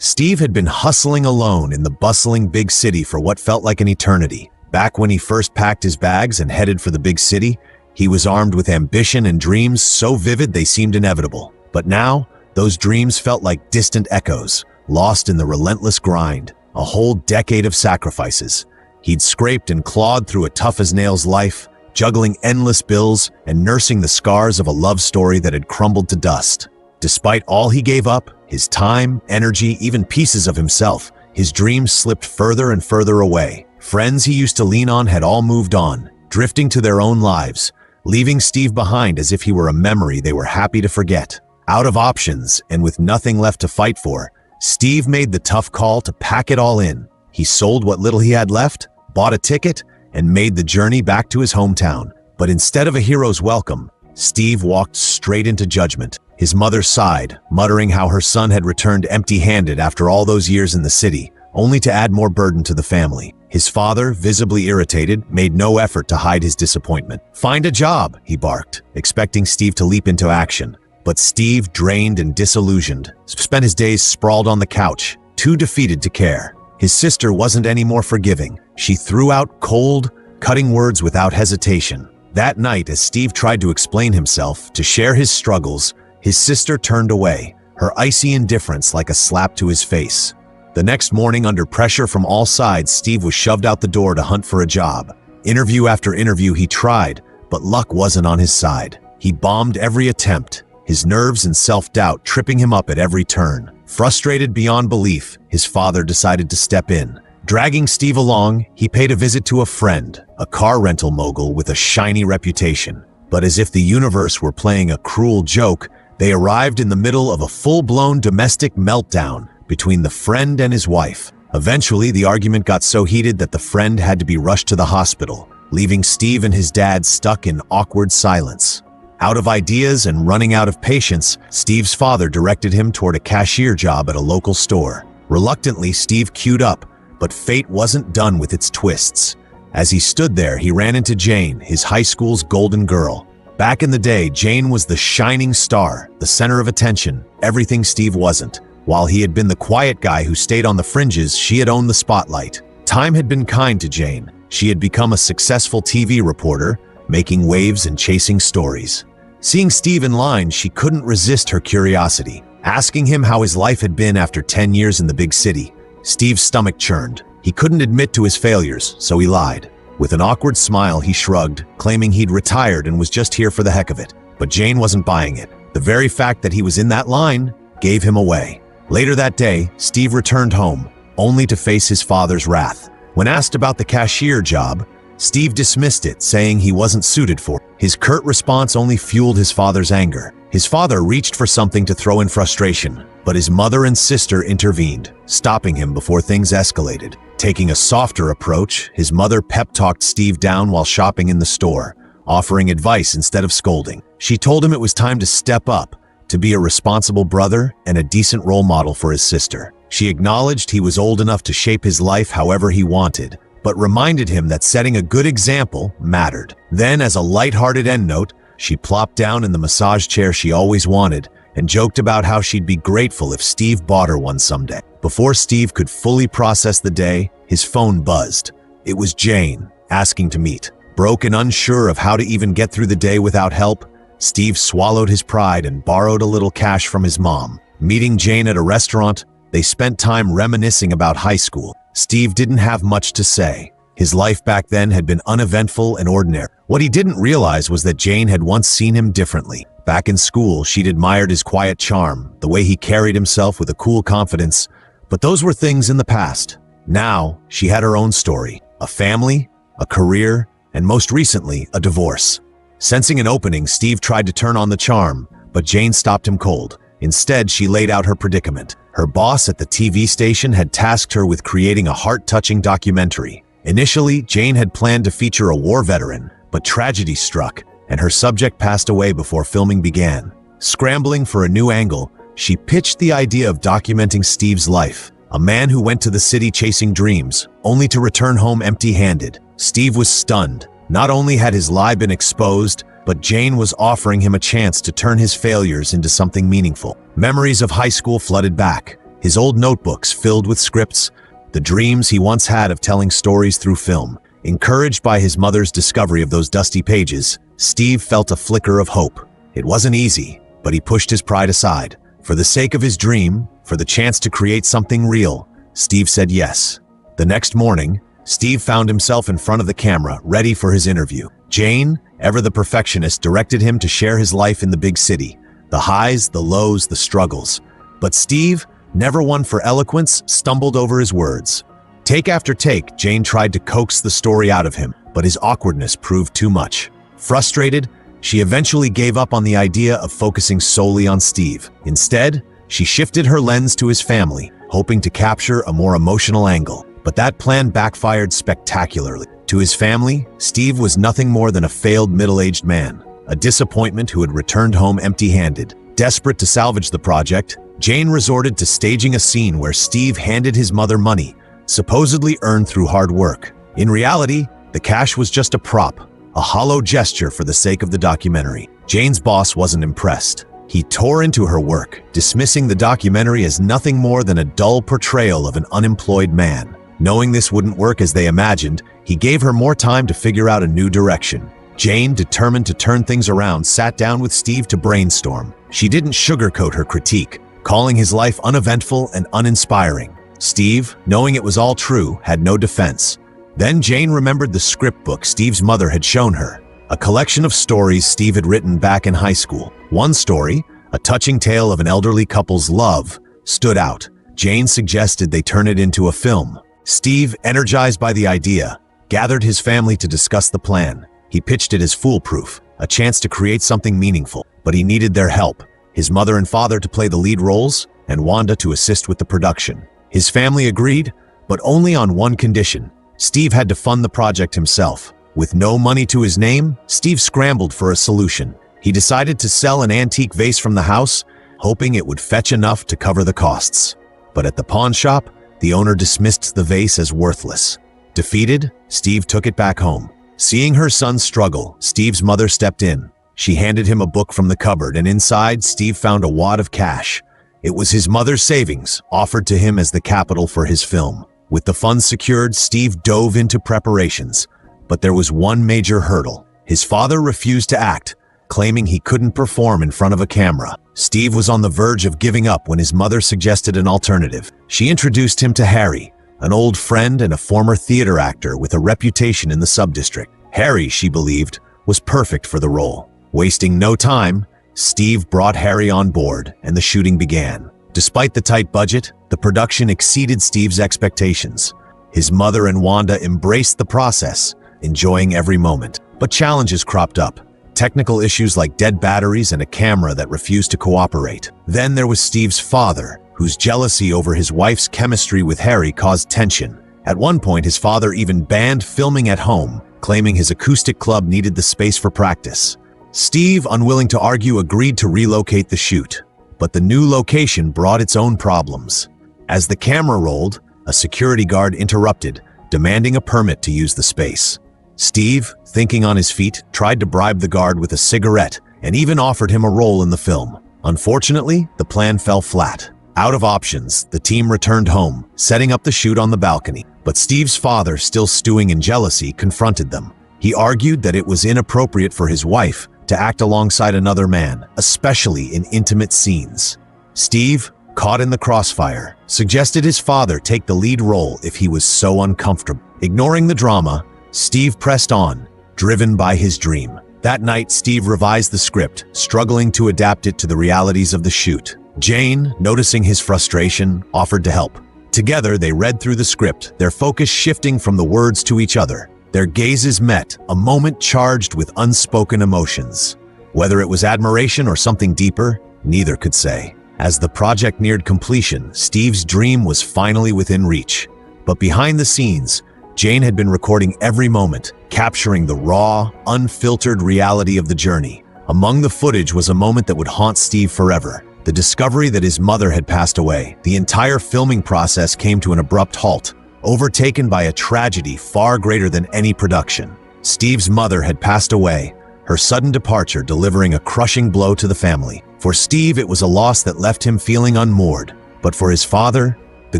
Steve had been hustling alone in the bustling big city for what felt like an eternity. Back when he first packed his bags and headed for the big city, he was armed with ambition and dreams so vivid they seemed inevitable. But now, those dreams felt like distant echoes, lost in the relentless grind, a whole decade of sacrifices. He'd scraped and clawed through a tough-as-nails life, juggling endless bills and nursing the scars of a love story that had crumbled to dust. Despite all he gave up, his time, energy, even pieces of himself, his dreams slipped further and further away. Friends he used to lean on had all moved on, drifting to their own lives, leaving Steve behind as if he were a memory they were happy to forget. Out of options and with nothing left to fight for, Steve made the tough call to pack it all in. He sold what little he had left, bought a ticket, and made the journey back to his hometown. But instead of a hero's welcome, Steve walked straight into judgment. His mother sighed, muttering how her son had returned empty-handed after all those years in the city, only to add more burden to the family. His father, visibly irritated, made no effort to hide his disappointment. "Find a job," he barked, expecting Steve to leap into action. But Steve, drained and disillusioned, spent his days sprawled on the couch, too defeated to care. His sister wasn't any more forgiving. She threw out cold, cutting words without hesitation. That night, as Steve tried to explain himself, to share his struggles, his sister turned away, her icy indifference like a slap to his face. The next morning, under pressure from all sides, Steve was shoved out the door to hunt for a job. Interview after interview he tried, but luck wasn't on his side. He bombed every attempt, his nerves and self-doubt tripping him up at every turn. Frustrated beyond belief, his father decided to step in. Dragging Steve along, he paid a visit to a friend, a car rental mogul with a shiny reputation. But as if the universe were playing a cruel joke, they arrived in the middle of a full-blown domestic meltdown between the friend and his wife. Eventually, the argument got so heated that the friend had to be rushed to the hospital, leaving Steve and his dad stuck in awkward silence. Out of ideas and running out of patience, Steve's father directed him toward a cashier job at a local store. Reluctantly, Steve queued up, but fate wasn't done with its twists. As he stood there, he ran into Jane, his high school's golden girl. Back in the day, Jane was the shining star, the center of attention, everything Steve wasn't. While he had been the quiet guy who stayed on the fringes, she had owned the spotlight. Time had been kind to Jane. She had become a successful TV reporter, making waves and chasing stories. Seeing Steve in line, she couldn't resist her curiosity, asking him how his life had been after 10 years in the big city. Steve's stomach churned. He couldn't admit to his failures, so he lied. With an awkward smile, he shrugged, claiming he'd retired and was just here for the heck of it. But Jane wasn't buying it. The very fact that he was in that line gave him away. Later that day, Steve returned home, only to face his father's wrath. When asked about the cashier job, Steve dismissed it, saying he wasn't suited for it. His curt response only fueled his father's anger. His father reached for something to throw in frustration, but his mother and sister intervened, stopping him before things escalated. Taking a softer approach, his mother pep-talked Steve down while shopping in the store, offering advice instead of scolding. She told him it was time to step up, to be a responsible brother and a decent role model for his sister. She acknowledged he was old enough to shape his life however he wanted, but reminded him that setting a good example mattered. Then, as a lighthearted endnote, she plopped down in the massage chair she always wanted and joked about how she'd be grateful if Steve bought her one someday. Before Steve could fully process the day, his phone buzzed. It was Jane, asking to meet. Broke and unsure of how to even get through the day without help, Steve swallowed his pride and borrowed a little cash from his mom. Meeting Jane at a restaurant, they spent time reminiscing about high school. Steve didn't have much to say. His life back then had been uneventful and ordinary. What he didn't realize was that Jane had once seen him differently. Back in school, she'd admired his quiet charm, the way he carried himself with a cool confidence, but those were things in the past. Now, she had her own story, a family, a career, and most recently, a divorce. Sensing an opening, Steve tried to turn on the charm, but Jane stopped him cold. Instead, she laid out her predicament. Her boss at the TV station had tasked her with creating a heart-touching documentary. Initially, Jane had planned to feature a war veteran, but tragedy struck, and her subject passed away before filming began. Scrambling for a new angle, she pitched the idea of documenting Steve's life, a man who went to the city chasing dreams, only to return home empty-handed. Steve was stunned. Not only had his lie been exposed, but Jane was offering him a chance to turn his failures into something meaningful. Memories of high school flooded back. his old notebooks filled with scripts, the dreams he once had of telling stories through film. Encouraged by his mother's discovery of those dusty pages, Steve felt a flicker of hope. It wasn't easy, but he pushed his pride aside. For the sake of his dream, for the chance to create something real, Steve said yes. The next morning, Steve found himself in front of the camera, ready for his interview. Jane, ever the perfectionist, directed him to share his life in the big city. The highs, the lows, the struggles. But Steve, never one for eloquence, stumbled over his words. Take after take, Jane tried to coax the story out of him, but his awkwardness proved too much. Frustrated, she eventually gave up on the idea of focusing solely on Steve. Instead, she shifted her lens to his family, hoping to capture a more emotional angle. But that plan backfired spectacularly. To his family, Steve was nothing more than a failed middle-aged man, a disappointment who had returned home empty-handed. Desperate to salvage the project, Jane resorted to staging a scene where Steve handed his mother money, supposedly earned through hard work. In reality, the cash was just a prop, a hollow gesture for the sake of the documentary. Jane's boss wasn't impressed. He tore into her work, dismissing the documentary as nothing more than a dull portrayal of an unemployed man. Knowing this wouldn't work as they imagined, he gave her more time to figure out a new direction. Jane, determined to turn things around, sat down with Steve to brainstorm. She didn't sugarcoat her critique, calling his life uneventful and uninspiring. Steve, knowing it was all true, had no defense. Then Jane remembered the script book Steve's mother had shown her, a collection of stories Steve had written back in high school. One story, a touching tale of an elderly couple's love, stood out. Jane suggested they turn it into a film. Steve, energized by the idea, gathered his family to discuss the plan. He pitched it as foolproof, a chance to create something meaningful, but he needed their help. His mother and father to play the lead roles, and Wanda to assist with the production. His family agreed, but only on one condition. Steve had to fund the project himself. With no money to his name, Steve scrambled for a solution. He decided to sell an antique vase from the house, hoping it would fetch enough to cover the costs. But at the pawn shop, the owner dismissed the vase as worthless. Defeated, Steve took it back home. Seeing her son struggle, Steve's mother stepped in. She handed him a book from the cupboard, and inside, Steve found a wad of cash. It was his mother's savings, offered to him as the capital for his film. With the funds secured, Steve dove into preparations. But there was one major hurdle. His father refused to act, claiming he couldn't perform in front of a camera. Steve was on the verge of giving up when his mother suggested an alternative. She introduced him to Harry, an old friend and a former theater actor with a reputation in the sub-district. Harry, she believed, was perfect for the role. Wasting no time, Steve brought Harry on board, and the shooting began. Despite the tight budget, the production exceeded Steve's expectations. His mother and Wanda embraced the process, enjoying every moment. But challenges cropped up. Technical issues like dead batteries and a camera that refused to cooperate. Then there was Steve's father, whose jealousy over his wife's chemistry with Harry caused tension. At one point, his father even banned filming at home, claiming his acoustic club needed the space for practice. Steve, unwilling to argue, agreed to relocate the shoot. But the new location brought its own problems. As the camera rolled, a security guard interrupted, demanding a permit to use the space. Steve, thinking on his feet, tried to bribe the guard with a cigarette and even offered him a role in the film. Unfortunately, the plan fell flat. Out of options, the team returned home, setting up the shoot on the balcony. But Steve's father, still stewing in jealousy, confronted them. He argued that it was inappropriate for his wife to act alongside another man, especially in intimate scenes. Steve, caught in the crossfire, suggested his father take the lead role if he was so uncomfortable. Ignoring the drama, Steve pressed on, driven by his dream. That night, Steve revised the script, struggling to adapt it to the realities of the shoot. Jane, noticing his frustration, offered to help. Together, they read through the script, their focus shifting from the words to each other. Their gazes met, a moment charged with unspoken emotions. Whether it was admiration or something deeper, neither could say. As the project neared completion, Steve's dream was finally within reach. But behind the scenes, Jane had been recording every moment, capturing the raw, unfiltered reality of the journey. Among the footage was a moment that would haunt Steve forever. The discovery that his mother had passed away. The entire filming process came to an abrupt halt, overtaken by a tragedy far greater than any production. Steve's mother had passed away, her sudden departure delivering a crushing blow to the family. For Steve, it was a loss that left him feeling unmoored. But for his father, the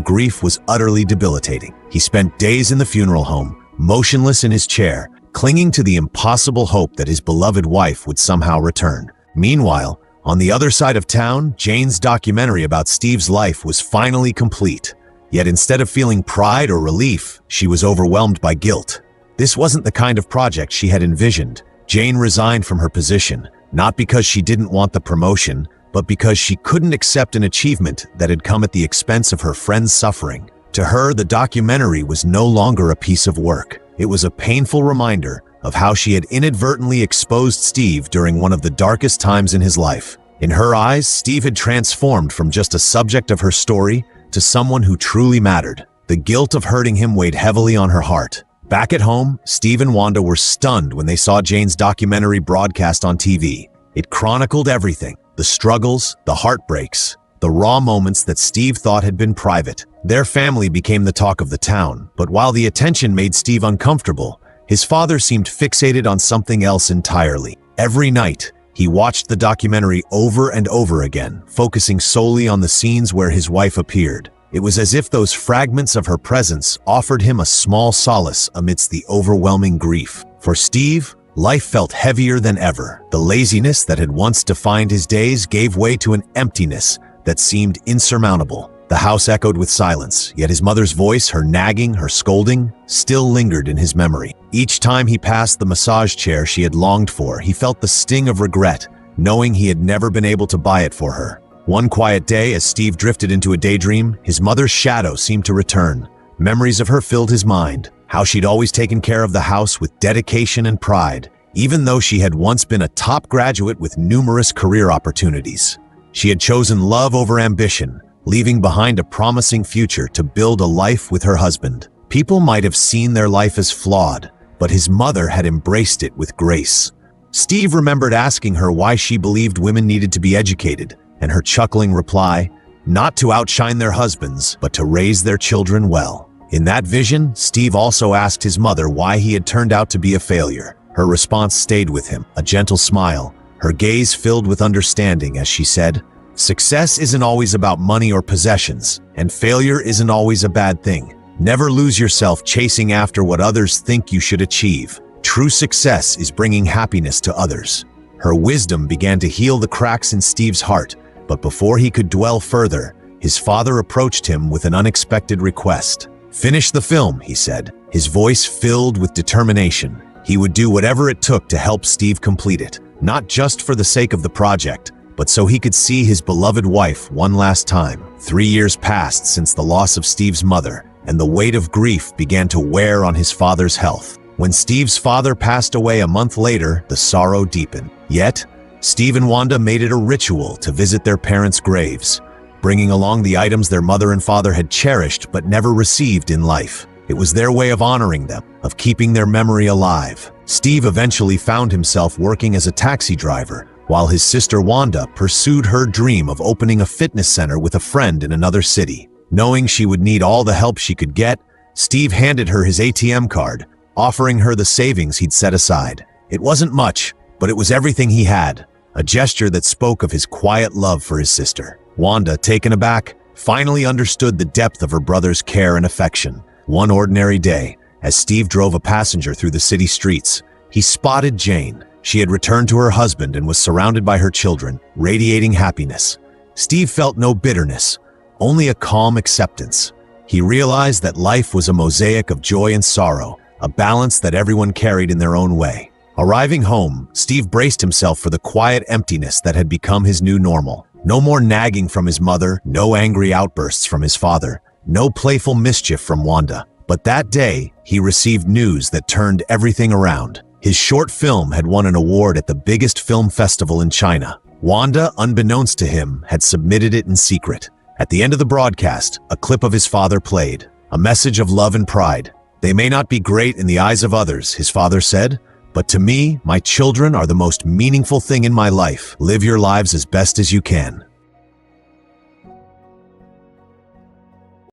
grief was utterly debilitating. He spent days in the funeral home, motionless in his chair, clinging to the impossible hope that his beloved wife would somehow return. Meanwhile, on the other side of town, Jane's documentary about Steve's life was finally complete. Yet instead of feeling pride or relief, she was overwhelmed by guilt. This wasn't the kind of project she had envisioned. Jane resigned from her position, not because she didn't want the promotion, but because she couldn't accept an achievement that had come at the expense of her friend's suffering. To her, the documentary was no longer a piece of work. It was a painful reminder of how she had inadvertently exposed Steve during one of the darkest times in his life. In her eyes, Steve had transformed from just a subject of her story to someone who truly mattered. The guilt of hurting him weighed heavily on her heart. Back at home, Steve and Wanda were stunned when they saw Jane's documentary broadcast on TV. It chronicled everything: the struggles, the heartbreaks, the raw moments that Steve thought had been private. Their family became the talk of the town, but while the attention made Steve uncomfortable, his father seemed fixated on something else entirely. Every night, he watched the documentary over and over again, focusing solely on the scenes where his wife appeared. It was as if those fragments of her presence offered him a small solace amidst the overwhelming grief. For Steve, life felt heavier than ever. The laziness that had once defined his days gave way to an emptiness that seemed insurmountable. The house echoed with silence, yet his mother's voice, her nagging, her scolding, still lingered in his memory. Each time he passed the massage chair she had longed for, he felt the sting of regret, knowing he had never been able to buy it for her. One quiet day, as Steve drifted into a daydream, his mother's shadow seemed to return. Memories of her filled his mind, how she'd always taken care of the house with dedication and pride, even though she had once been a top graduate with numerous career opportunities. She had chosen love over ambition, leaving behind a promising future to build a life with her husband. People might have seen their life as flawed, but his mother had embraced it with grace. Steve remembered asking her why she believed women needed to be educated, and her chuckling reply, not to outshine their husbands, but to raise their children well. In that vision, Steve also asked his mother why he had turned out to be a failure. Her response stayed with him, a gentle smile, her gaze filled with understanding as she said, "Success isn't always about money or possessions, and failure isn't always a bad thing. Never lose yourself chasing after what others think you should achieve. True success is bringing happiness to others." Her wisdom began to heal the cracks in Steve's heart, but before he could dwell further, his father approached him with an unexpected request. "Finish the film," he said, his voice filled with determination. He would do whatever it took to help Steve complete it, not just for the sake of the project, but so he could see his beloved wife one last time. 3 years passed since the loss of Steve's mother, and the weight of grief began to wear on his father's health. When Steve's father passed away a month later, the sorrow deepened. Yet, Steve and Wanda made it a ritual to visit their parents' graves, bringing along the items their mother and father had cherished but never received in life. It was their way of honoring them, of keeping their memory alive. Steve eventually found himself working as a taxi driver, while his sister Wanda pursued her dream of opening a fitness center with a friend in another city. Knowing she would need all the help she could get, Steve handed her his ATM card, offering her the savings he'd set aside. It wasn't much, but it was everything he had, a gesture that spoke of his quiet love for his sister. Wanda, taken aback, finally understood the depth of her brother's care and affection. One ordinary day, as Steve drove a passenger through the city streets, he spotted Jane. She had returned to her husband and was surrounded by her children, radiating happiness. Steve felt no bitterness, only a calm acceptance. He realized that life was a mosaic of joy and sorrow, a balance that everyone carried in their own way. Arriving home, Steve braced himself for the quiet emptiness that had become his new normal. No more nagging from his mother, no angry outbursts from his father, no playful mischief from Wanda. But that day, he received news that turned everything around. His short film had won an award at the biggest film festival in China. Wanda, unbeknownst to him, had submitted it in secret. At the end of the broadcast, a clip of his father played, a message of love and pride. "They may not be great in the eyes of others," his father said, "but to me, my children are the most meaningful thing in my life. Live your lives as best as you can."